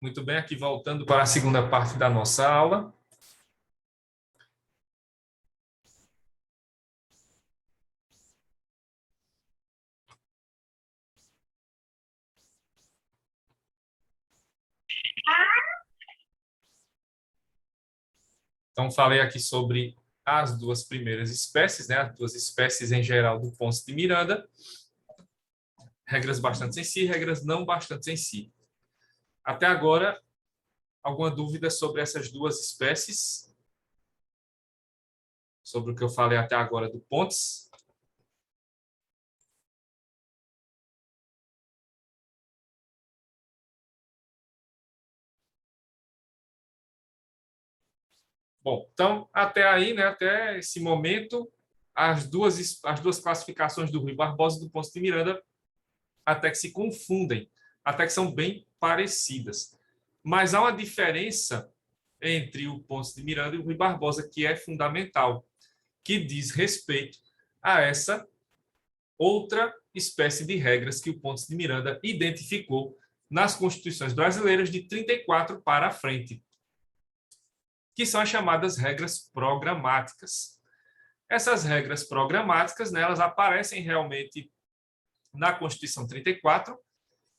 Muito bem, aqui voltando para a segunda parte da nossa aula. Então, falei aqui sobre as duas primeiras espécies, né? As duas espécies em geral do Ponce de Miranda. Regras bastantes em si, regras não bastantes em si. Até agora, alguma dúvida sobre essas duas espécies? Sobre o que eu falei até agora do Ponce? Bom, então, até aí, né, até esse momento, as duas classificações do Rui Barbosa e do Ponce de Miranda até que se confundem, até que são bem parecidas. Mas há uma diferença entre o Ponce de Miranda e o Rui Barbosa que é fundamental, que diz respeito a essa outra espécie de regras que o Ponce de Miranda identificou nas constituições brasileiras de 34 para a frente, que são as chamadas regras programáticas. Essas regras programáticas, né, elas aparecem realmente na Constituição 34,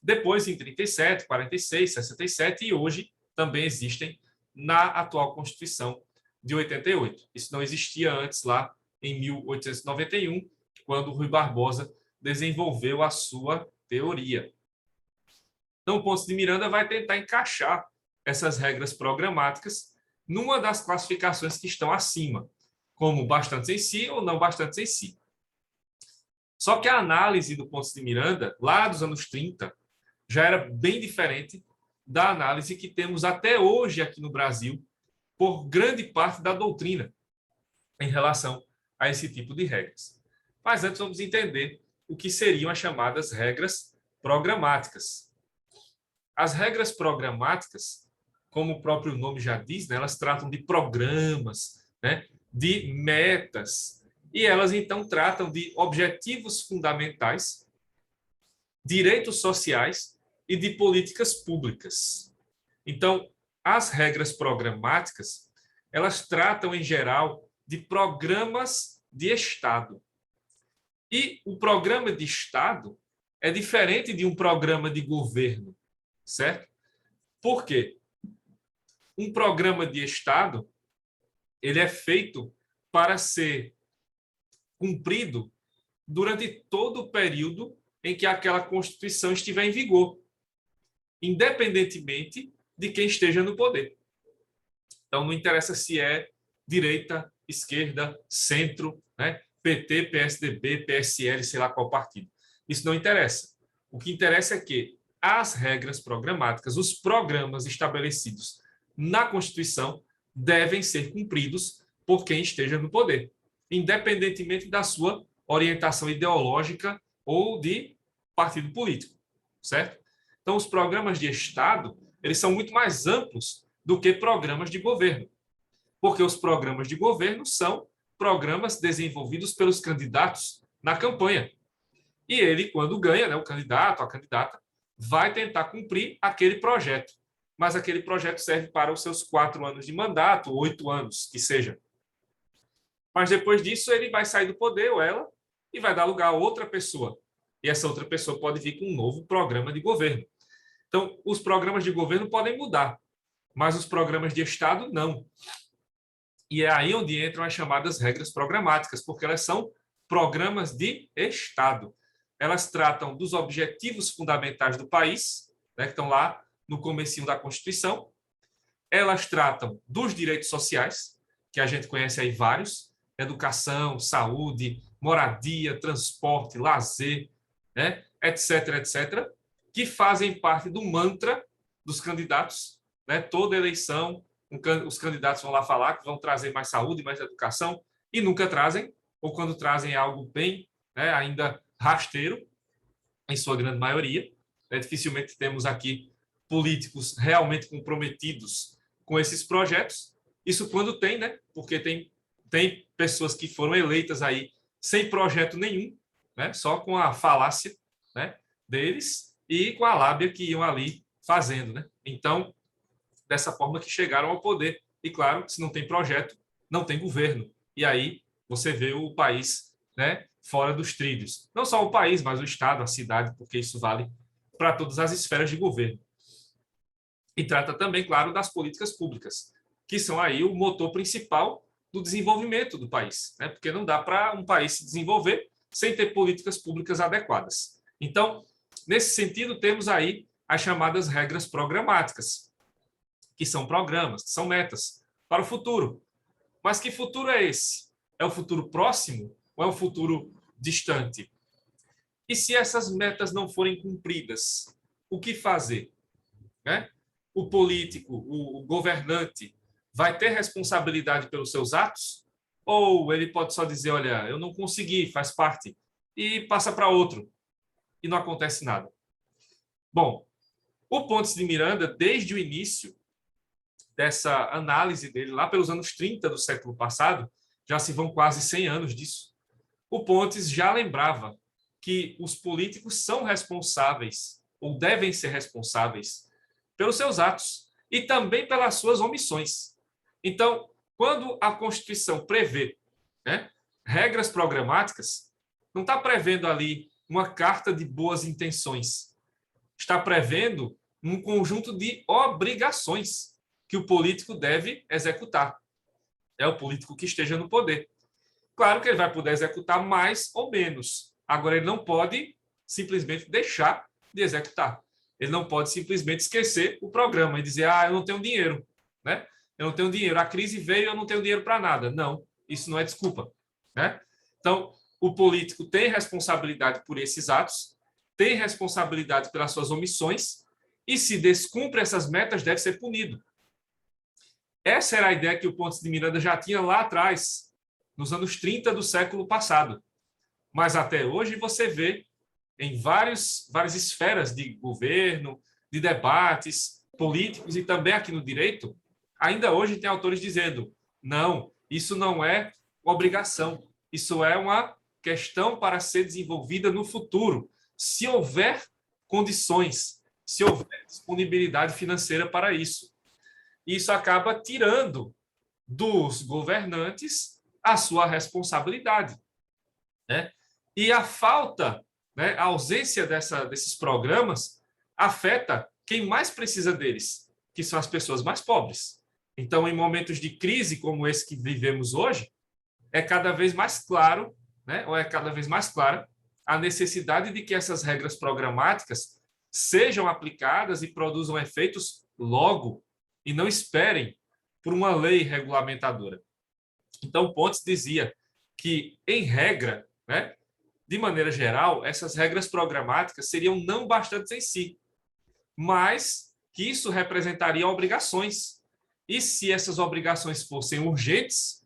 depois em 37, 46, 67 e hoje também existem na atual Constituição de 88. Isso não existia antes, lá em 1891, quando Rui Barbosa desenvolveu a sua teoria. Então, o Ponce de Miranda vai tentar encaixar essas regras programáticas numa das classificações que estão acima, como bastantes em si ou não bastantes em si. Só que a análise do Ponce de Miranda, lá dos anos 30, já era bem diferente da análise que temos até hoje aqui no Brasil, por grande parte da doutrina, em relação a esse tipo de regras. Mas antes vamos entender o que seriam as chamadas regras programáticas. As regras programáticas, como o próprio nome já diz, né, elas tratam de programas, né, de metas, e elas então tratam de objetivos fundamentais, direitos sociais e de políticas públicas. Então, as regras programáticas, elas tratam em geral de programas de Estado. E o programa de Estado é diferente de um programa de governo, certo? Por quê? Um programa de Estado, ele é feito para ser cumprido durante todo o período em que aquela Constituição estiver em vigor, independentemente de quem esteja no poder. Então, não interessa se é direita, esquerda, centro, né? PT, PSDB, PSL, sei lá qual partido. Isso não interessa. O que interessa é que as regras programáticas, os programas estabelecidos na Constituição, devem ser cumpridos por quem esteja no poder, independentemente da sua orientação ideológica ou de partido político, certo? Então, os programas de Estado, eles são muito mais amplos do que programas de governo, porque os programas de governo são programas desenvolvidos pelos candidatos na campanha. E ele, quando ganha, né, o candidato, a candidata, vai tentar cumprir aquele projeto. Mas aquele projeto serve para os seus 4 anos de mandato, 8 anos, que seja. Mas depois disso, ele vai sair do poder, ou ela, e vai dar lugar a outra pessoa. E essa outra pessoa pode vir com um novo programa de governo. Então, os programas de governo podem mudar, mas os programas de Estado não. E é aí onde entram as chamadas regras programáticas, porque elas são programas de Estado. Elas tratam dos objetivos fundamentais do país, né, que estão lá no comecinho da Constituição. Elas tratam dos direitos sociais, que a gente conhece aí vários: educação, saúde, moradia, transporte, lazer, né, etc., etc., que fazem parte do mantra dos candidatos, né? Toda eleição, os candidatos vão lá falar que vão trazer mais saúde, mais educação, e nunca trazem, ou quando trazem algo bem, né, ainda rasteiro, em sua grande maioria. Dificilmente temos aqui políticos realmente comprometidos com esses projetos. Isso quando tem, né? Porque tem pessoas que foram eleitas aí sem projeto nenhum, né? Só com a falácia, né, deles e com a lábia que iam ali fazendo, né? Então, dessa forma que chegaram ao poder. E, claro, se não tem projeto, não tem governo. E aí você vê o país, né, fora dos trilhos. Não só o país, mas o Estado, a cidade, porque isso vale para todas as esferas de governo. E trata também, claro, das políticas públicas, que são aí o motor principal do desenvolvimento do país, né? Porque não dá para um país se desenvolver sem ter políticas públicas adequadas. Então, nesse sentido, temos aí as chamadas regras programáticas, que são programas, que são metas para o futuro. Mas que futuro é esse? É o futuro próximo ou é o futuro distante? E se essas metas não forem cumpridas, o que fazer? Né? O político, o governante, vai ter responsabilidade pelos seus atos? Ou ele pode só dizer, olha, eu não consegui, faz parte, e passa para outro, e não acontece nada? Bom, o Pontes de Miranda, desde o início dessa análise dele, lá pelos anos 30 do século passado, já se vão quase 100 anos disso, o Pontes já lembrava que os políticos são responsáveis, ou devem ser responsáveis, pelos seus atos e também pelas suas omissões. Então, quando a Constituição prevê, né, regras programáticas, não está prevendo ali uma carta de boas intenções, está prevendo um conjunto de obrigações que o político deve executar. É o político que esteja no poder. Claro que ele vai poder executar mais ou menos. Agora, ele não pode simplesmente deixar de executar. Ele não pode simplesmente esquecer o programa e dizer, eu não tenho dinheiro, né? Eu não tenho dinheiro. A crise veio, eu não tenho dinheiro para nada. Não, isso não é desculpa, né? Então, o político tem responsabilidade por esses atos, tem responsabilidade pelas suas omissões e, se descumpre essas metas, deve ser punido. Essa era a ideia que o Pontes de Miranda já tinha lá atrás, nos anos 30 do século passado. Mas até hoje você vê em várias esferas de governo, de debates políticos e também aqui no direito, ainda hoje tem autores dizendo, não, isso não é obrigação, isso é uma questão para ser desenvolvida no futuro, se houver condições, se houver disponibilidade financeira para isso. Isso acaba tirando dos governantes a sua responsabilidade, né? E a falta, né, a ausência desses programas afeta quem mais precisa deles, que são as pessoas mais pobres. Então, em momentos de crise como esse que vivemos hoje, é cada vez mais claro, né, ou é cada vez mais clara a necessidade de que essas regras programáticas sejam aplicadas e produzam efeitos logo e não esperem por uma lei regulamentadora. Então, Pontes dizia que, em regra, né, de maneira geral, essas regras programáticas seriam não bastantes em si, mas que isso representaria obrigações. E se essas obrigações fossem urgentes,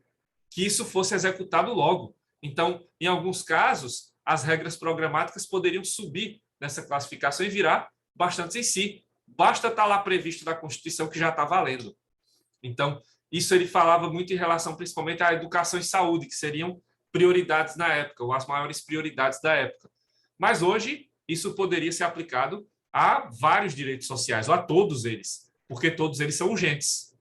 que isso fosse executado logo. Então, em alguns casos, as regras programáticas poderiam subir nessa classificação e virar bastantes em si. Basta estar lá previsto na Constituição que já está valendo. Então, isso ele falava muito em relação principalmente à educação e saúde, que seriam prioridades na época, ou as maiores prioridades da época. Mas hoje, isso poderia ser aplicado a vários direitos sociais, ou a todos eles, porque todos eles são urgentes,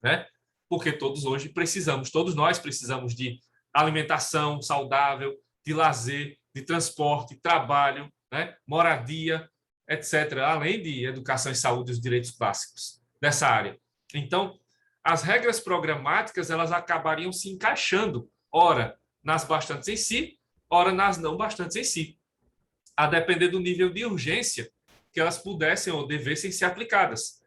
né? Porque todos hoje precisamos, todos nós precisamos de alimentação saudável, de lazer, de transporte, trabalho, né? Moradia, etc., além de educação e saúde e os direitos básicos dessa área. Então, as regras programáticas elas acabariam se encaixando, ora nas bastantes em si, ora nas não bastantes em si, a depender do nível de urgência que elas pudessem ou devessem ser aplicadas.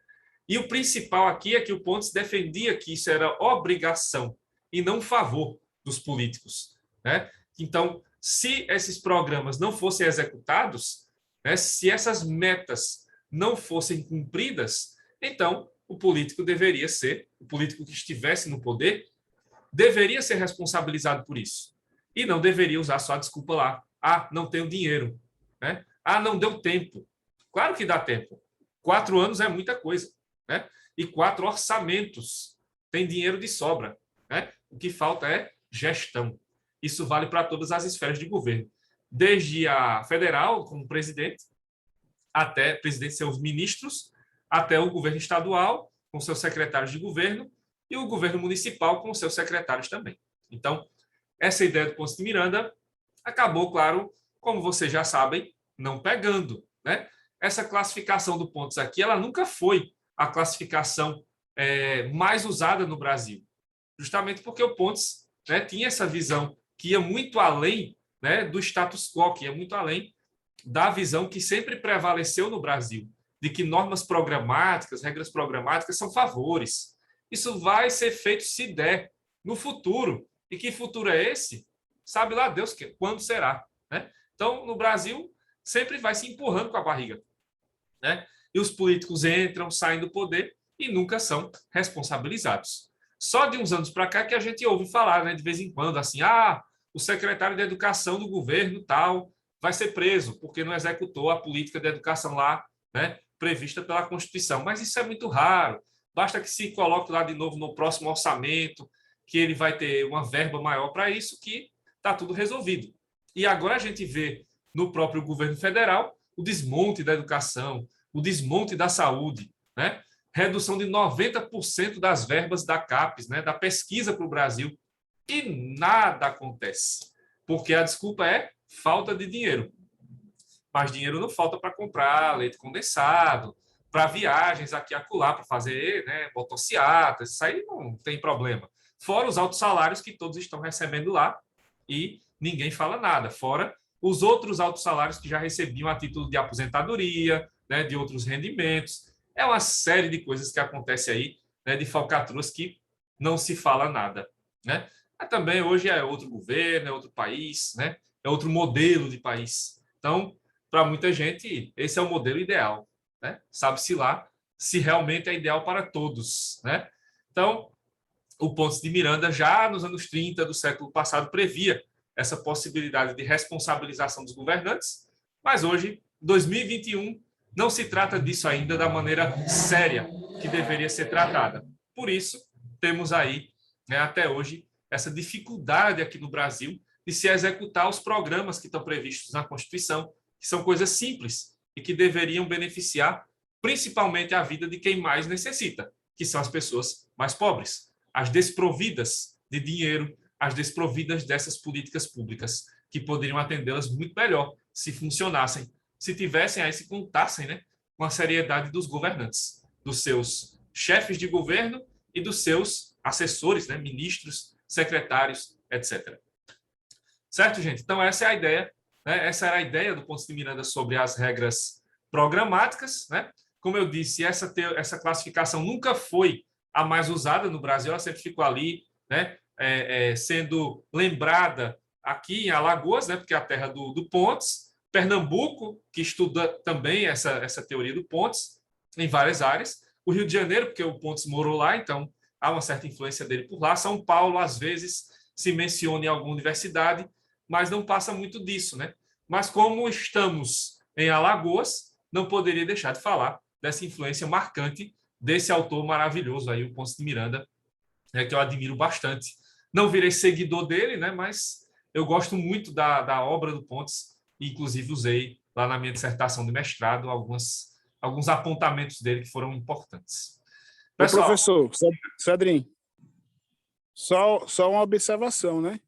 E o principal aqui é que o Pontes defendia que isso era obrigação e não favor dos políticos, né? Então, se esses programas não fossem executados, né, se essas metas não fossem cumpridas, então o político que estivesse no poder, deveria ser responsabilizado por isso. E não deveria usar só a desculpa lá. Não tenho dinheiro. Né? Não deu tempo. Claro que dá tempo. 4 anos é muita coisa. Né? E 4 orçamentos. Tem dinheiro de sobra. Né? O que falta é gestão. Isso vale para todas as esferas de governo. Desde a federal, como presidente, até presidente, seus ministros, até o governo estadual, com seus secretários de governo, e o governo municipal, com seus secretários também. Então, essa ideia do Ponce de Miranda acabou, claro, como vocês já sabem, não pegando, né? Essa classificação do Pontes aqui, ela nunca foi a classificação mais usada no Brasil, justamente porque o Pontes, né, tinha essa visão que ia muito além, né, do status quo, que ia muito além da visão que sempre prevaleceu no Brasil, de que normas programáticas, regras programáticas são favores. Isso vai ser feito se der no futuro. E que futuro é esse? Sabe lá Deus quando será, né? Então, no Brasil, sempre vai se empurrando com a barriga, né? E os políticos entram, saem do poder e nunca são responsabilizados. Só de uns anos para cá que a gente ouve falar, né, de vez em quando, assim, o secretário de educação do governo tal vai ser preso porque não executou a política de educação lá, né, prevista pela Constituição. Mas isso é muito raro. Basta que se coloque lá de novo no próximo orçamento, que ele vai ter uma verba maior para isso, que está tudo resolvido. E agora a gente vê no próprio governo federal o desmonte da educação, o desmonte da saúde, né? Redução de 90% das verbas da CAPES, né? Da pesquisa para o Brasil. E nada acontece, porque a desculpa é falta de dinheiro. Mas dinheiro não falta para comprar leite condensado, para viagens aqui e acolá, para fazer, né, motociatas, isso aí não tem problema. Fora os altos salários que todos estão recebendo lá e ninguém fala nada. Fora os outros altos salários que já recebiam a título de aposentadoria, né, de outros rendimentos. É uma série de coisas que acontece aí, né, de falcatruas que não se fala nada, né? Mas também hoje é outro governo, é outro país, né? É outro modelo de país. Então, para muita gente, esse é o modelo ideal, né? Sabe-se lá se realmente é ideal para todos, né? Então, o Ponce de Miranda, já nos anos 30 do século passado, previa essa possibilidade de responsabilização dos governantes, mas hoje, 2021, não se trata disso ainda da maneira séria que deveria ser tratada. Por isso, temos aí, né, até hoje, essa dificuldade aqui no Brasil de se executar os programas que estão previstos na Constituição, que são coisas simples e que deveriam beneficiar principalmente a vida de quem mais necessita, que são as pessoas mais pobres, as desprovidas de dinheiro, as desprovidas dessas políticas públicas, que poderiam atendê-las muito melhor se funcionassem, se tivessem aí, se contassem, né, com a seriedade dos governantes, dos seus chefes de governo e dos seus assessores, né, ministros, secretários, etc. Certo, gente? Então, essa é a ideia, né? Essa era a ideia do Ponce de Miranda sobre as regras programáticas, né? Como eu disse, essa classificação nunca foi a mais usada no Brasil, ela sempre ficou ali, né? Sendo lembrada aqui em Alagoas, né? Porque é a terra do Pontes, Pernambuco, que estuda também essa teoria do Pontes, em várias áreas, o Rio de Janeiro, porque o Pontes morou lá, então há uma certa influência dele por lá, São Paulo, às vezes, se menciona em alguma universidade, mas não passa muito disso, né? Mas como estamos em Alagoas, não poderia deixar de falar dessa influência marcante desse autor maravilhoso aí, o Ponce de Miranda, né, que eu admiro bastante. Não virei seguidor dele, né, mas eu gosto muito da obra do Pontes e, inclusive, usei lá na minha dissertação de mestrado alguns apontamentos dele que foram importantes. Ô, professor, Cedrinho, só uma observação, né?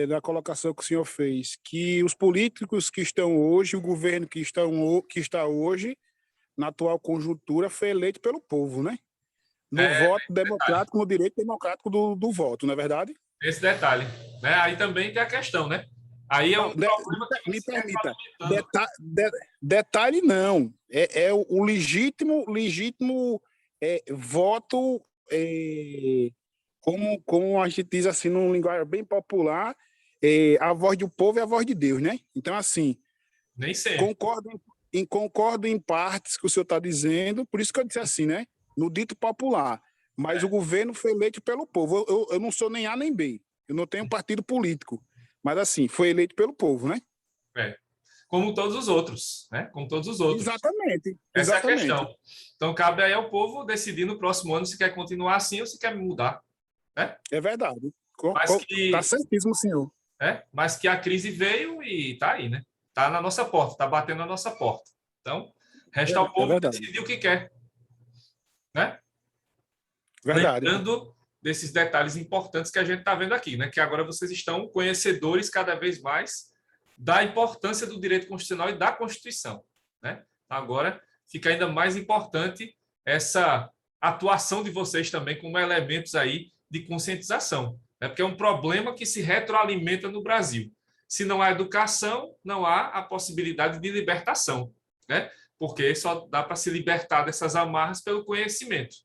Da colocação que o senhor fez, que os políticos que estão hoje, o governo que está hoje, na atual conjuntura, foi eleito pelo povo, né? No voto democrático, no direito democrático do voto, não é verdade? Esse detalhe, né? Aí também tem a questão, né? Aí é um problema que me permita. Detalhe não. É o legítimo voto, como a gente diz assim, num linguagem bem popular, a voz do povo é a voz de Deus, né? Então, assim, nem sei. Concordo em partes que o senhor está dizendo, por isso que eu disse assim, né? No dito popular. Mas o governo foi eleito pelo povo. Eu não sou nem A nem B. Eu não tenho partido político. Mas, assim, foi eleito pelo povo, né? Como todos os outros, né? Como todos os outros. Exatamente. Essa é a questão. Então, cabe aí ao povo decidir no próximo ano se quer continuar assim ou se quer mudar. Né? É verdade. Está certíssimo, senhor. Mas que a crise veio e está aí, né? Está na nossa porta, está batendo na nossa porta. Então, resta ao povo decidir o que quer. né? Verdade. Lembrando desses detalhes importantes que a gente está vendo aqui, né? Que agora vocês estão conhecedores cada vez mais da importância do direito constitucional e da Constituição, né? Agora fica ainda mais importante essa atuação de vocês também como elementos aí de conscientização, né? Porque é um problema que se retroalimenta no Brasil. Se não há educação, não há a possibilidade de libertação, né? Porque só dá para se libertar dessas amarras pelo conhecimento.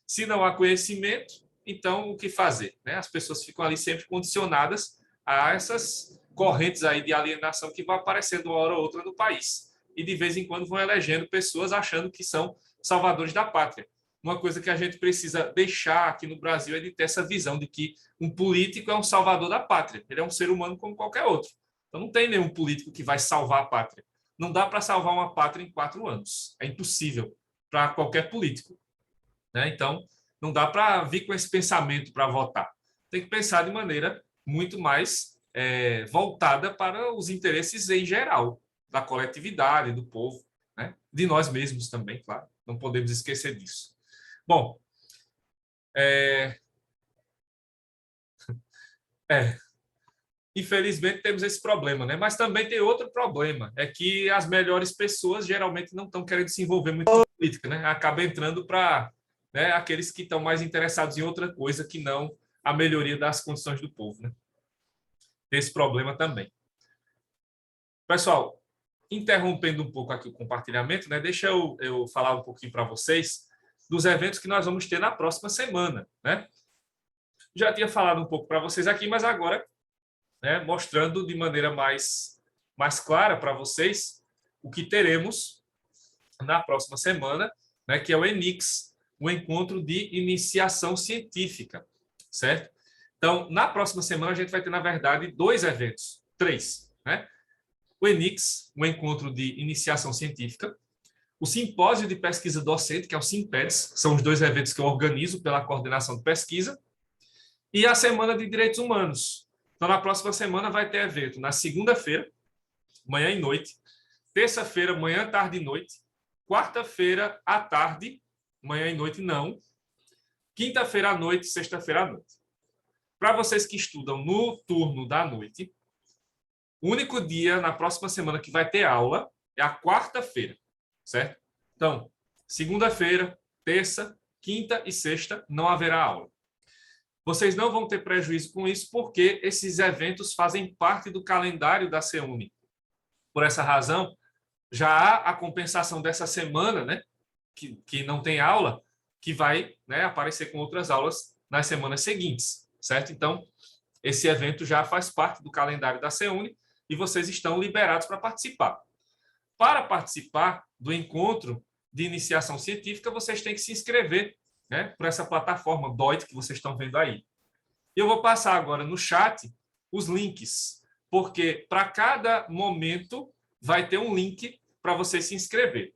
Se não há conhecimento, então o que fazer, né? As pessoas ficam ali sempre condicionadas a essas correntes aí de alienação que vão aparecendo uma hora ou outra no país. E de vez em quando vão elegendo pessoas achando que são salvadores da pátria. Uma coisa que a gente precisa deixar aqui no Brasil é de ter essa visão de que um político é um salvador da pátria. Ele é um ser humano como qualquer outro. Então não tem nenhum político que vai salvar a pátria. Não dá para salvar uma pátria em 4 anos. É impossível para qualquer político, né? Então, não dá para vir com esse pensamento para votar. Tem que pensar de maneira muito mais voltada para os interesses em geral, da coletividade, do povo, né? De nós mesmos também, claro. Não podemos esquecer disso. Bom, infelizmente temos esse problema, né? Mas também tem outro problema, é que as melhores pessoas geralmente não estão querendo se envolver muito com política, né? Acaba entrando para, né, aqueles que estão mais interessados em outra coisa que não a melhoria das condições do povo, né? Tem esse problema também. Pessoal, interrompendo um pouco aqui o compartilhamento, né? Deixa eu falar um pouquinho para vocês dos eventos que nós vamos ter na próxima semana, né? Já tinha falado um pouco para vocês aqui, mas agora, né, mostrando de maneira mais clara para vocês o que teremos na próxima semana, né, que é o ENICS, o Encontro de Iniciação Científica, certo? Então, na próxima semana, a gente vai ter, na verdade, 2 eventos, 3, né? O ENICS, o Encontro de Iniciação Científica, o Simpósio de Pesquisa Docente, que é o SIMPEDS, são os 2 eventos que eu organizo pela coordenação de pesquisa, e a Semana de Direitos Humanos. Então, na próxima semana vai ter evento na segunda-feira, manhã e noite, terça-feira, manhã, tarde e noite, quarta-feira à tarde, manhã e noite não, quinta-feira à noite, sexta-feira à noite. Para vocês que estudam no turno da noite, o único dia na próxima semana que vai ter aula é a quarta-feira, certo? Então, segunda-feira, terça, quinta e sexta não haverá aula. Vocês não vão ter prejuízo com isso, porque esses eventos fazem parte do calendário da CEUNI. Por essa razão, já há a compensação dessa semana, né, que não tem aula, que vai, né, aparecer com outras aulas nas semanas seguintes, certo? Então, esse evento já faz parte do calendário da CEUNI e vocês estão liberados para participar. Para participar do encontro de iniciação científica, vocês têm que se inscrever, né, por essa plataforma DOIT que vocês estão vendo aí. Eu vou passar agora no chat os links, porque para cada momento vai ter um link para você se inscrever,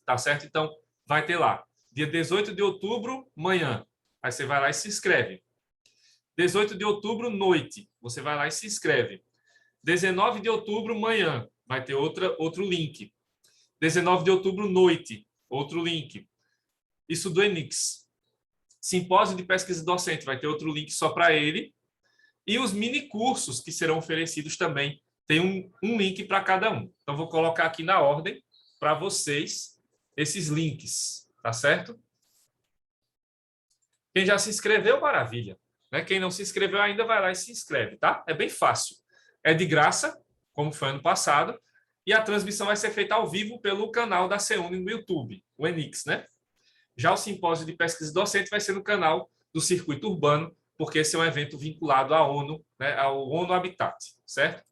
tá certo? Então, vai ter lá, dia 18 de outubro, manhã, aí você vai lá e se inscreve. 18 de outubro, noite, você vai lá e se inscreve. 19 de outubro, manhã, vai ter outro link. 19 de outubro, noite, outro link. Isso do ENICS. Simpósio de Pesquisa Docente, vai ter outro link só para ele. E os mini cursos que serão oferecidos também, tem um link para cada um. Então, vou colocar aqui na ordem para vocês esses links, tá certo? Quem já se inscreveu, maravilha, né? Quem não se inscreveu ainda, vai lá e se inscreve, tá? É bem fácil. É de graça, como foi ano passado, e a transmissão vai ser feita ao vivo pelo canal da CEUNI no YouTube, o ENICS, né? Já o simpósio de pesquisa docente vai ser no canal do Circuito Urbano, porque esse é um evento vinculado à ONU, né, ao ONU Habitat, certo?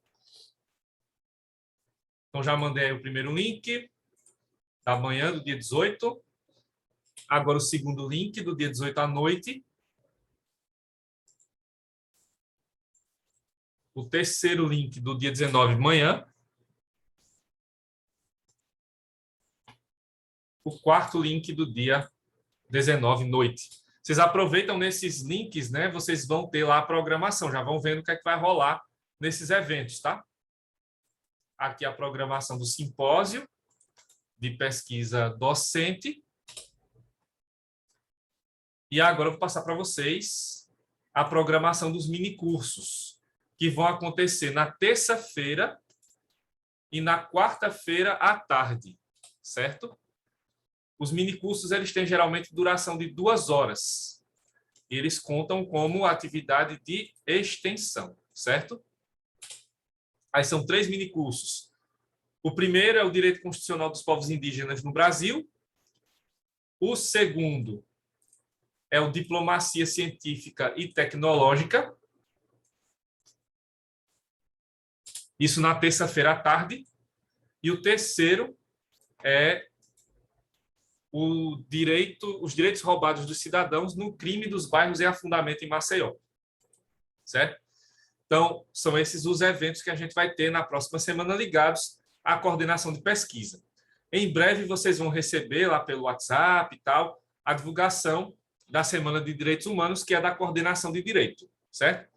Então, já mandei aí o primeiro link da manhã do dia 18. Agora o segundo link do dia 18 à noite. O terceiro link do dia 19, manhã. O quarto link do dia 19, noite. Vocês aproveitam nesses links, né? Vocês vão ter lá a programação, já vão vendo o que é que vai rolar nesses eventos, tá? Aqui a programação do simpósio de pesquisa docente. E agora eu vou passar para vocês a programação dos minicursos, que vão acontecer na terça-feira e na quarta-feira à tarde, certo? Os minicursos, eles têm geralmente duração de 2 horas. E eles contam como atividade de extensão, certo? Aí são 3 minicursos. O primeiro é o Direito Constitucional dos Povos Indígenas no Brasil. O segundo é o Diplomacia Científica e Tecnológica. Isso na terça-feira à tarde. E o terceiro é os direitos roubados dos cidadãos no crime dos bairros em afundamento em Maceió. Certo? Então, são esses os eventos que a gente vai ter na próxima semana ligados à coordenação de pesquisa. Em breve, vocês vão receber lá pelo WhatsApp e tal, a divulgação da Semana de Direitos Humanos, que é da coordenação de direito, certo?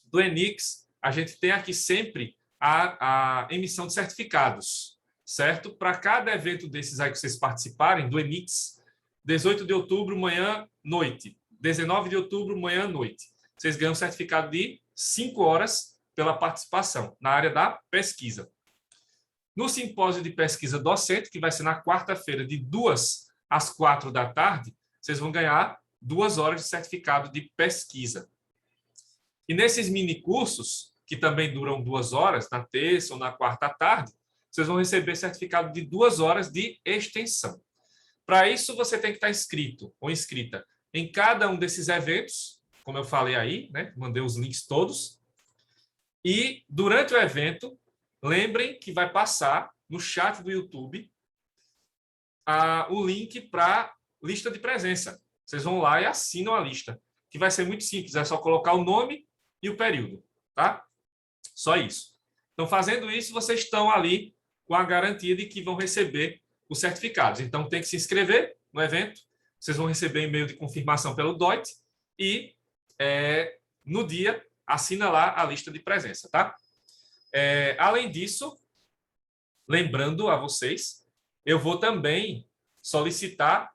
Do ENIX, a gente tem aqui sempre a emissão de certificados, certo? Para cada evento desses aí que vocês participarem, do ENIX, 18 de outubro, manhã, noite. 19 de outubro, manhã, noite. Vocês ganham um certificado de 5 horas pela participação na área da pesquisa. No simpósio de pesquisa docente, que vai ser na quarta-feira, de 2 às 4 da tarde, vocês vão ganhar 2 horas de certificado de pesquisa. E nesses minicursos, que também duram 2 horas, na terça ou na quarta à tarde, vocês vão receber certificado de 2 horas de extensão. Para isso, você tem que estar inscrito ou inscrita em cada um desses eventos, como eu falei aí, né? Mandei os links todos. E, durante o evento, lembrem que vai passar no chat do YouTube o link para a lista de presença. Vocês vão lá e assinam a lista, que vai ser muito simples, é só colocar o nome e o período, tá? Só isso. Então, fazendo isso, vocês estão ali com a garantia de que vão receber os certificados. Então, tem que se inscrever no evento, vocês vão receber e-mail de confirmação pelo DOIT e, no dia, assina lá a lista de presença, tá? Além disso, lembrando a vocês, eu vou também solicitar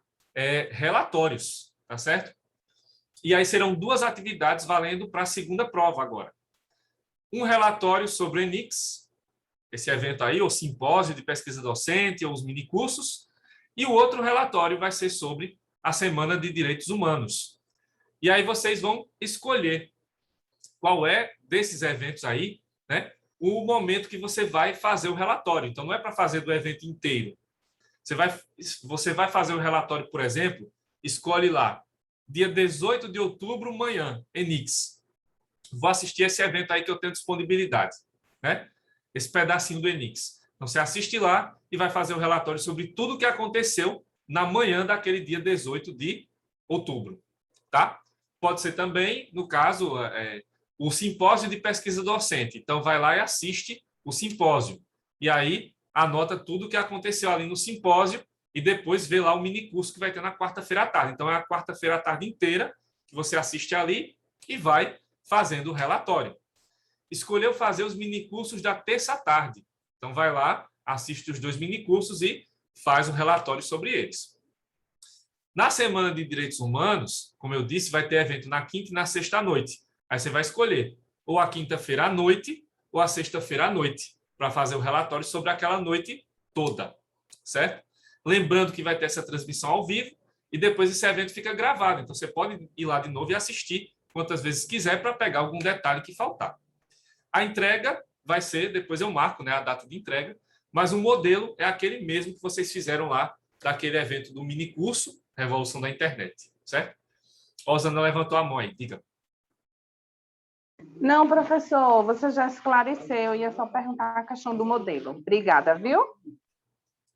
relatórios, tá certo? E aí serão 2 atividades valendo para a segunda prova agora. Um relatório sobre o ENIX, esse evento aí, o simpósio de pesquisa docente, ou os minicursos, e o outro relatório vai ser sobre a Semana de Direitos Humanos. E aí vocês vão escolher qual é desses eventos aí, né, o momento que você vai fazer o relatório. Então, não é para fazer do evento inteiro. Você vai fazer o relatório, por exemplo, escolhe lá, dia 18 de outubro, manhã, ENIX. Vou assistir esse evento aí que eu tenho disponibilidade, né? Esse pedacinho do ENIX. Então, você assiste lá e vai fazer o relatório sobre tudo o que aconteceu na manhã daquele dia 18 de outubro, tá? Pode ser também, no caso, o simpósio de pesquisa docente. Então, vai lá e assiste o simpósio. E aí, anota tudo o que aconteceu ali no simpósio e depois vê lá o minicurso que vai ter na quarta-feira à tarde. Então, é a quarta-feira à tarde inteira que você assiste ali e vai fazendo o relatório. Escolheu fazer os minicursos da terça à tarde. Então, vai lá, assiste os 2 minicursos e faz um relatório sobre eles. Na Semana de Direitos Humanos, como eu disse, vai ter evento na quinta e na sexta à noite. Aí você vai escolher ou a quinta-feira à noite ou a sexta-feira à noite para fazer o relatório sobre aquela noite toda, certo? Lembrando que vai ter essa transmissão ao vivo e depois esse evento fica gravado. Então, você pode ir lá de novo e assistir quantas vezes quiser para pegar algum detalhe que faltar. A entrega vai ser, depois eu marco, né, a data de entrega, mas o modelo é aquele mesmo que vocês fizeram lá daquele evento do minicurso Revolução da Internet, certo? Osana levantou a mão aí, diga. Não, professor, você já esclareceu, eu ia só perguntar a questão do modelo. Obrigada, viu?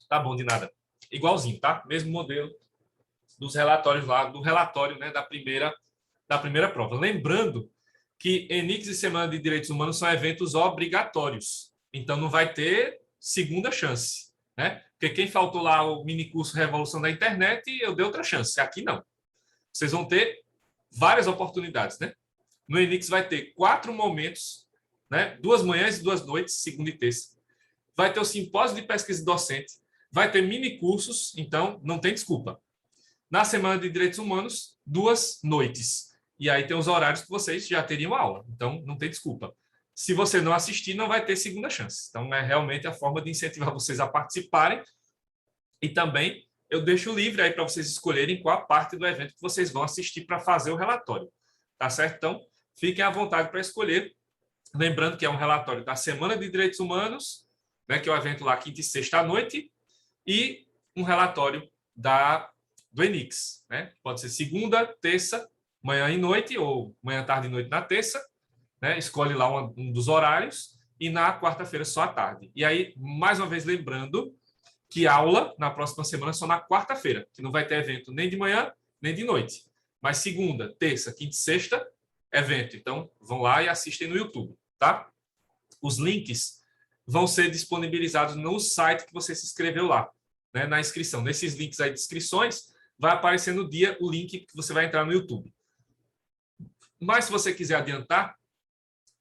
Tá bom, de nada. Igualzinho, tá? Mesmo modelo dos relatórios lá, do relatório, né, da primeira prova. Lembrando que ENIX e Semana de Direitos Humanos são eventos obrigatórios. Então, não vai ter segunda chance, né? Porque quem faltou lá o minicurso Revolução da Internet, eu dei outra chance. Aqui, não. Vocês vão ter várias oportunidades, né? No ENIX vai ter 4 momentos, né? 2 manhãs e 2 noites, segunda e terça. Vai ter o simpósio de pesquisa docente, vai ter minicursos, então não tem desculpa. Na semana de direitos humanos, 2 noites. E aí tem os horários que vocês já teriam aula. Então, não tem desculpa. Se você não assistir, não vai ter segunda chance. Então, é realmente a forma de incentivar vocês a participarem. E também eu deixo livre aí para vocês escolherem qual parte do evento que vocês vão assistir para fazer o relatório. Tá certo? Então, fiquem à vontade para escolher. Lembrando que é um relatório da Semana de Direitos Humanos, né, que é o evento lá quinta e sexta à noite, e um relatório do ENIX. Né? Pode ser segunda, terça, manhã e noite, ou manhã, tarde e noite na terça. Né? Escolhe lá um dos horários, e na quarta-feira só à tarde. E aí, mais uma vez, lembrando que aula na próxima semana só na quarta-feira, que não vai ter evento nem de manhã, nem de noite. Mas segunda, terça, quinta e sexta, evento. Então, vão lá e assistem no YouTube, tá? Os links vão ser disponibilizados no site que você se inscreveu lá, né, na inscrição. Nesses links aí de inscrições, vai aparecer no dia o link que você vai entrar no YouTube. Mas se você quiser adiantar,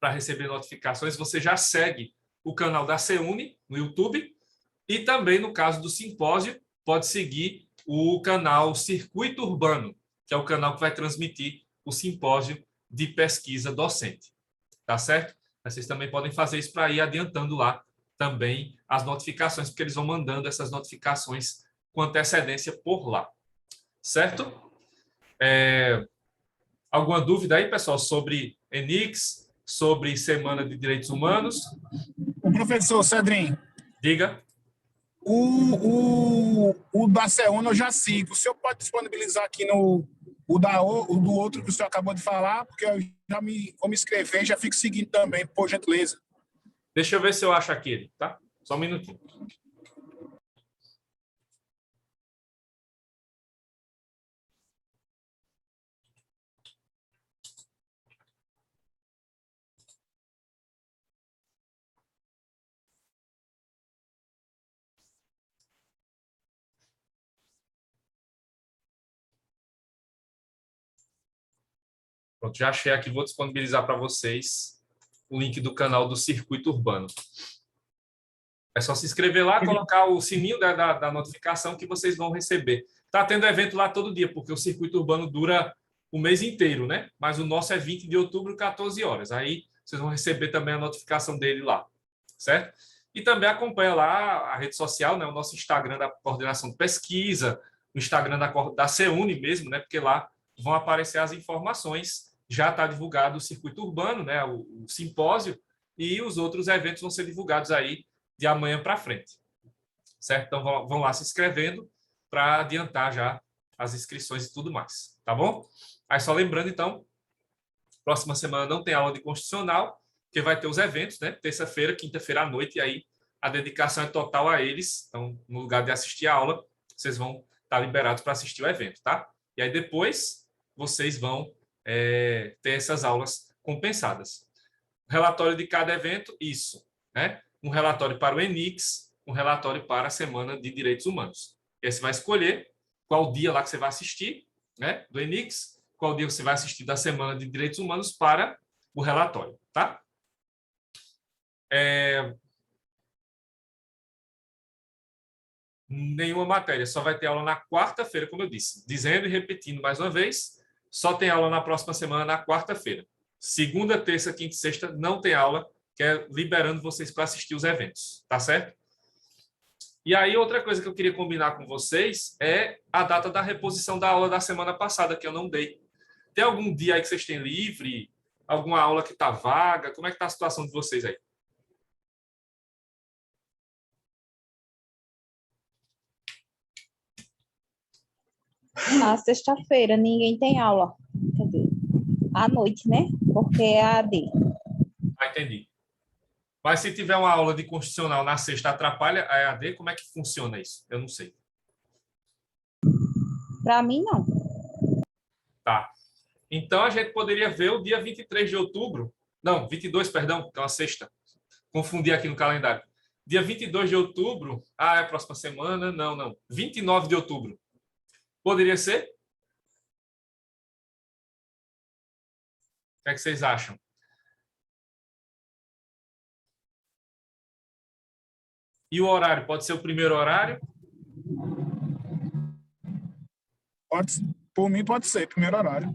para receber notificações, você já segue o canal da CEUNE no YouTube e também, no caso do simpósio, pode seguir o canal Circuito Urbano, que é o canal que vai transmitir o simpósio de pesquisa docente. Tá certo? Vocês também podem fazer isso para ir adiantando lá também as notificações, porque eles vão mandando essas notificações com antecedência por lá. Certo? Alguma dúvida aí, pessoal, sobre ENIX, sobre Semana de Direitos Humanos? O professor Cedrinho, Diga. o da CEUNA eu já sigo. O senhor pode disponibilizar aqui o do outro que o senhor acabou de falar, porque eu já vou me inscrever e já fico seguindo também, por gentileza. Deixa eu ver se eu acho aquele, tá? Só um minutinho. Pronto, já achei aqui, vou disponibilizar para vocês o link do canal do Circuito Urbano. É só se inscrever lá, colocar o sininho da notificação que vocês vão receber. Está tendo evento lá todo dia, porque o Circuito Urbano dura o mês inteiro, né? Mas o nosso é 20 de outubro, 14 horas. Aí vocês vão receber também a notificação dele lá, certo? E também acompanha lá a rede social, né? O nosso Instagram da Coordenação de Pesquisa, o Instagram da CEUNE mesmo, né? Porque lá vão aparecer as informações. Já está divulgado o Circuito Urbano, né? O simpósio, e os outros eventos vão ser divulgados aí de amanhã para frente, certo? Então vão lá se inscrevendo para adiantar já as inscrições e tudo mais, tá bom? Aí só lembrando, então, próxima semana não tem aula de constitucional, porque vai ter os eventos, né? Terça-feira, quinta-feira à noite, e aí a dedicação é total a eles. Então, no lugar de assistir a aula, vocês vão estar liberados para assistir o evento, tá? E aí depois vocês vão ter essas aulas compensadas. Relatório de cada evento, isso, né? Um relatório para o ENIX, um relatório para a Semana de Direitos Humanos. E aí você vai escolher qual dia lá que você vai assistir, né, do ENIX, qual dia você vai assistir da Semana de Direitos Humanos para o relatório, tá? Nenhuma matéria, só vai ter aula na quarta-feira, como eu disse. Dizendo e repetindo mais uma vez, só tem aula na próxima semana, na quarta-feira. Segunda, terça, quinta e sexta não tem aula, que é liberando vocês para assistir os eventos, tá certo? E aí, outra coisa que eu queria combinar com vocês é a data da reposição da aula da semana passada, que eu não dei. Tem algum dia aí que vocês têm livre? Alguma aula que está vaga? Como é que está a situação de vocês aí? Na sexta-feira ninguém tem aula. Quer dizer, à noite, né? Porque é a AD. Ah, entendi. Mas se tiver uma aula de constitucional na sexta, atrapalha a EAD? Como é que funciona isso? Eu não sei. Para mim, não. Tá. Então, a gente poderia ver o dia 23 de outubro. Não, 22, perdão, que é uma sexta. Confundi aqui no calendário. Dia 22 de outubro. Ah, é a próxima semana? Não, não. 29 de outubro. Poderia ser? O que é que vocês acham? E o horário? Pode ser o primeiro horário? Por mim, pode ser, primeiro horário.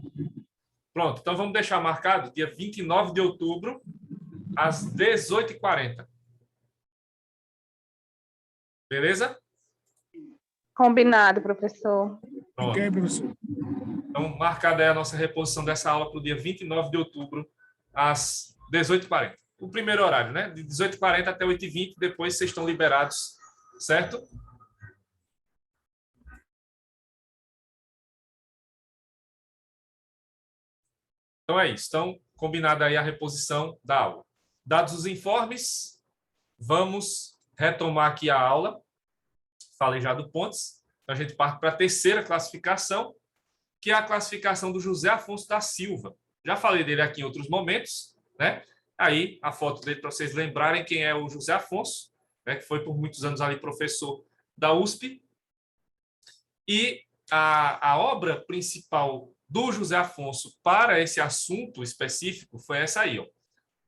Pronto, então vamos deixar marcado dia 29 de outubro, às 18h40. Beleza? Combinado, professor. Pronto. Ok, professor. Então, marcada é a nossa reposição dessa aula para o dia 29 de outubro, às 18h40. O primeiro horário, né? De 18h40 até 8h20, depois vocês estão liberados, certo? Então é isso. Então, combinada aí a reposição da aula. Dados os informes, vamos retomar aqui a aula. Falei já do pontos. Então, a gente parte para a terceira classificação, que é a classificação do José Afonso da Silva. Já falei dele aqui em outros momentos, né? Aí, a foto dele para vocês lembrarem quem é o José Afonso, né? Que foi por muitos anos ali professor da USP. E a obra principal do José Afonso para esse assunto específico foi essa aí, ó.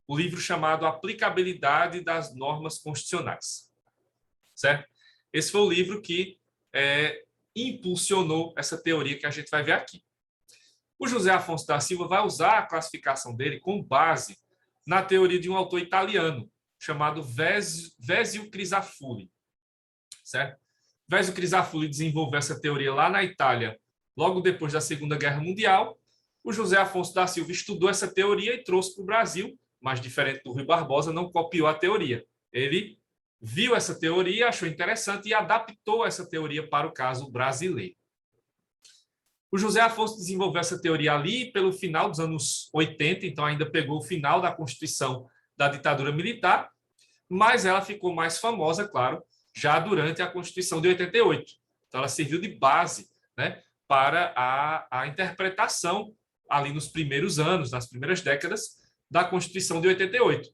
O livro chamado Aplicabilidade das Normas Constitucionais. Certo? Esse foi o livro que impulsionou essa teoria que a gente vai ver aqui. O José Afonso da Silva vai usar a classificação dele com base na teoria de um autor italiano chamado Vézio Crisafulli. Certo? Vézio Crisafulli desenvolveu essa teoria lá na Itália, logo depois da Segunda Guerra Mundial. O José Afonso da Silva estudou essa teoria e trouxe para o Brasil, mas diferente do Rui Barbosa, não copiou a teoria. Ele viu essa teoria, achou interessante e adaptou essa teoria para o caso brasileiro. O José Afonso desenvolveu essa teoria ali pelo final dos anos 80, então ainda pegou o final da Constituição da ditadura militar, mas ela ficou mais famosa, claro, já durante a Constituição de 88. Então ela serviu de base, né, para a interpretação ali nos primeiros anos, nas primeiras décadas da Constituição de 88.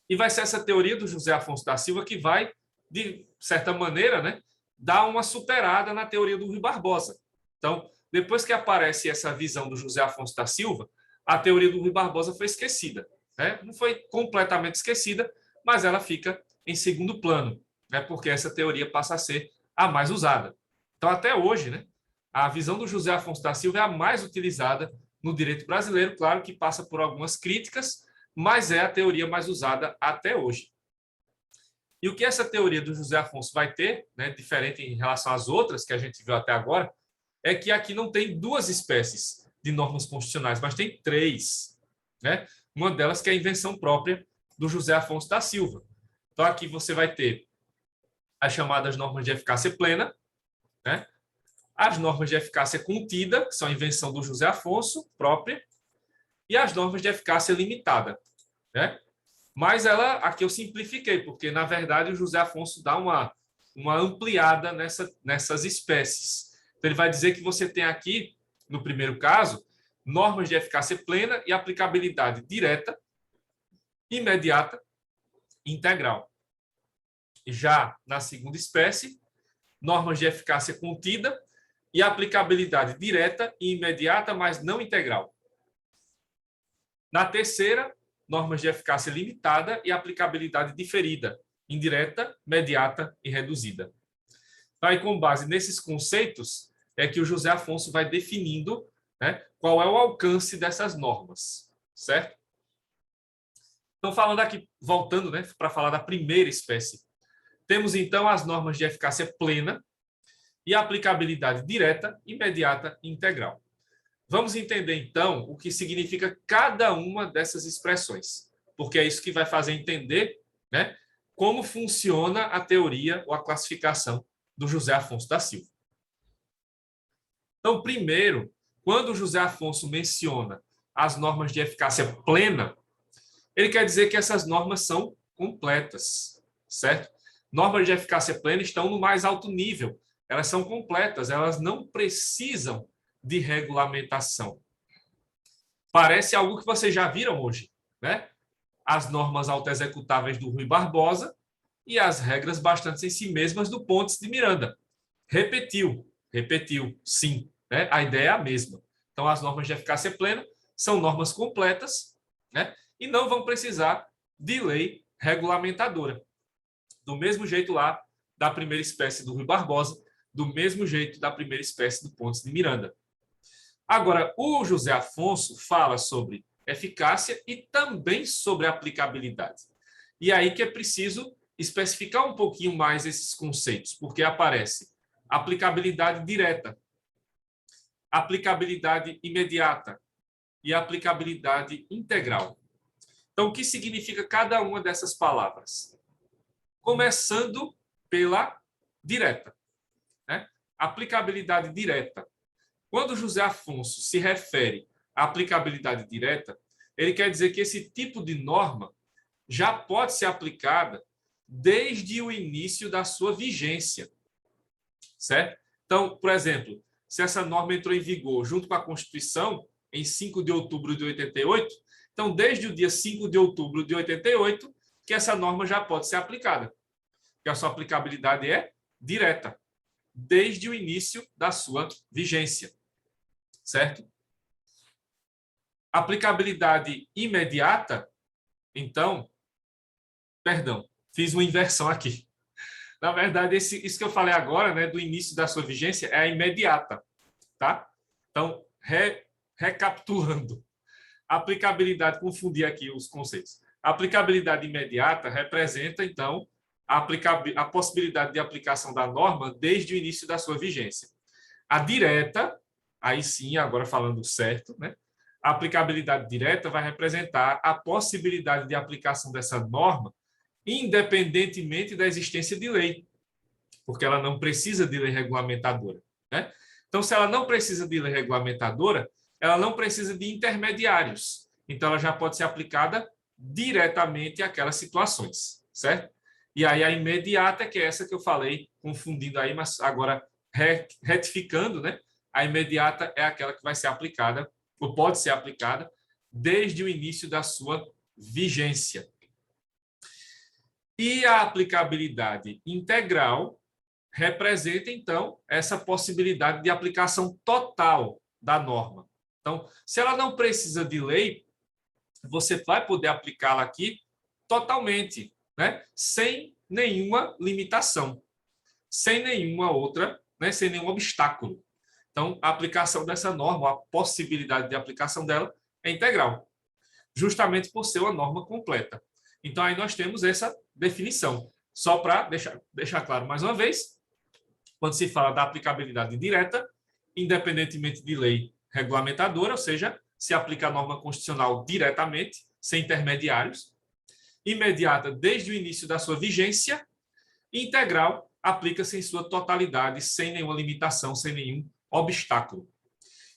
E vai ser essa teoria do José Afonso da Silva que vai, de certa maneira, né, dar uma superada na teoria do Rui Barbosa. Então, depois que aparece essa visão do José Afonso da Silva, a teoria do Rui Barbosa foi esquecida, né? Não foi completamente esquecida, mas ela fica em segundo plano, né? Porque essa teoria passa a ser a mais usada. Então, até hoje, né, a visão do José Afonso da Silva é a mais utilizada no direito brasileiro, claro que passa por algumas críticas, mas é a teoria mais usada até hoje. E o que essa teoria do José Afonso vai ter, né, diferente em relação às outras que a gente viu até agora, é que aqui não tem duas espécies de normas constitucionais, mas tem três, né? Uma delas que é a invenção própria do José Afonso da Silva. Então, aqui você vai ter as chamadas normas de eficácia plena, né? As normas de eficácia contida, que são a invenção do José Afonso própria, e as normas de eficácia limitada, né? Mas aqui eu simplifiquei, porque, na verdade, o José Afonso dá uma ampliada nessas espécies. Então, ele vai dizer que você tem aqui, no primeiro caso, normas de eficácia plena e aplicabilidade direta, imediata e integral. Já na segunda espécie, normas de eficácia contida e aplicabilidade direta e imediata, mas não integral. Na terceira, normas de eficácia limitada e aplicabilidade diferida, indireta, mediata e reduzida. Então, aí, com base nesses conceitos, é que o José Afonso vai definindo, né, qual é o alcance dessas normas, certo? Então, falando aqui, voltando, né, para falar da primeira espécie, temos, então, as normas de eficácia plena e aplicabilidade direta, imediata e integral. Vamos entender, então, o que significa cada uma dessas expressões, porque é isso que vai fazer entender, né, como funciona a teoria ou a classificação do José Afonso da Silva. Então, primeiro, quando o José Afonso menciona as normas de eficácia plena, ele quer dizer que essas normas são completas, certo? Normas de eficácia plena estão no mais alto nível, elas são completas, elas não precisam de regulamentação. Parece algo que vocês já viram hoje, né? As normas autoexecutáveis do Rui Barbosa e as regras bastante em si mesmas do Pontes de Miranda. Repetiu, sim, né? A ideia é a mesma. Então, as normas de eficácia plena são normas completas, né? E não vão precisar de lei regulamentadora. Do mesmo jeito lá da primeira espécie do Rui Barbosa, do mesmo jeito da primeira espécie do Pontes de Miranda. Agora, o José Afonso fala sobre eficácia e também sobre aplicabilidade. E aí que é preciso especificar um pouquinho mais esses conceitos, porque aparece aplicabilidade direta, aplicabilidade imediata e aplicabilidade integral. Então, o que significa cada uma dessas palavras? Começando pela direta, né? Aplicabilidade direta. Quando José Afonso se refere à aplicabilidade direta, ele quer dizer que esse tipo de norma já pode ser aplicada desde o início da sua vigência, certo? Então, por exemplo, se essa norma entrou em vigor junto com a Constituição em 5 de outubro de 88, então, desde o dia 5 de outubro de 88, que essa norma já pode ser aplicada, porque a sua aplicabilidade é direta, desde o início da sua vigência, certo? Aplicabilidade imediata, então, perdão, fiz uma inversão aqui. Na verdade, isso que eu falei agora, né, do início da sua vigência, é a imediata, tá? Então, recapitulando, aplicabilidade, confundi aqui os conceitos. A aplicabilidade imediata representa, então, a possibilidade de aplicação da norma desde o início da sua vigência. A direta, aí sim, agora falando certo, né? A aplicabilidade direta vai representar a possibilidade de aplicação dessa norma independentemente da existência de lei, porque ela não precisa de lei regulamentadora, né? Então, se ela não precisa de lei regulamentadora, ela não precisa de intermediários. Então, ela já pode ser aplicada diretamente àquelas situações, certo? E aí, a imediata, que é essa que eu falei, confundindo aí, mas agora retificando, né? A imediata é aquela que vai ser aplicada, ou pode ser aplicada, desde o início da sua vigência. E a aplicabilidade integral representa, então, essa possibilidade de aplicação total da norma. Então, se ela não precisa de lei, você vai poder aplicá-la aqui totalmente, né? Sem nenhuma limitação, sem nenhuma outra, né? Sem nenhum obstáculo. Então, a aplicação dessa norma, a possibilidade de aplicação dela é integral, justamente por ser uma norma completa. Então, aí nós temos essa definição. Só para deixar claro mais uma vez, quando se fala da aplicabilidade direta, independentemente de lei regulamentadora, ou seja, se aplica a norma constitucional diretamente, sem intermediários, imediata desde o início da sua vigência, integral, aplica-se em sua totalidade, sem nenhuma limitação, sem nenhum obstáculo.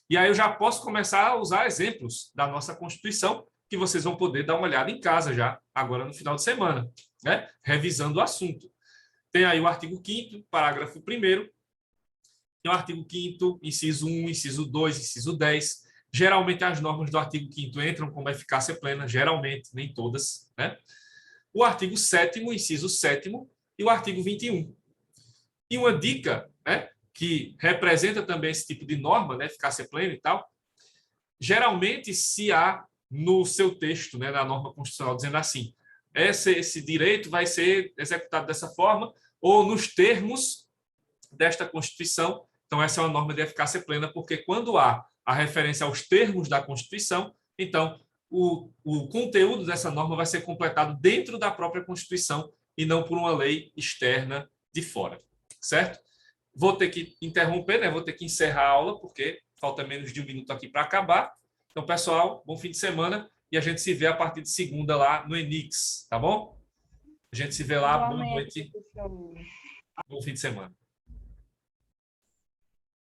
E aí eu já posso começar a usar exemplos da nossa Constituição, que vocês vão poder dar uma olhada em casa já, agora no final de semana, né? Revisando o assunto. Tem aí o artigo 5º, parágrafo 1º, tem o artigo 5º, inciso 1, inciso 2, inciso 10. Geralmente as normas do artigo 5º entram como eficácia plena, geralmente, nem todas, né? O artigo 7º, inciso 7º, e o artigo 21. E uma dica, né, que representa também esse tipo de norma, né, eficácia plena e tal, geralmente se há no seu texto, né, na norma constitucional, dizendo assim, esse direito vai ser executado dessa forma, ou nos termos desta Constituição. Então, essa é uma norma de eficácia plena, porque quando há a referência aos termos da Constituição, então, o conteúdo dessa norma vai ser completado dentro da própria Constituição e não por uma lei externa de fora, certo? Vou ter que interromper, né? Vou ter que encerrar a aula, porque falta menos de 1 minuto aqui para acabar. Então, pessoal, bom fim de semana e a gente se vê a partir de segunda lá no Enix, tá bom? A gente se vê lá, boa noite, bom fim de semana.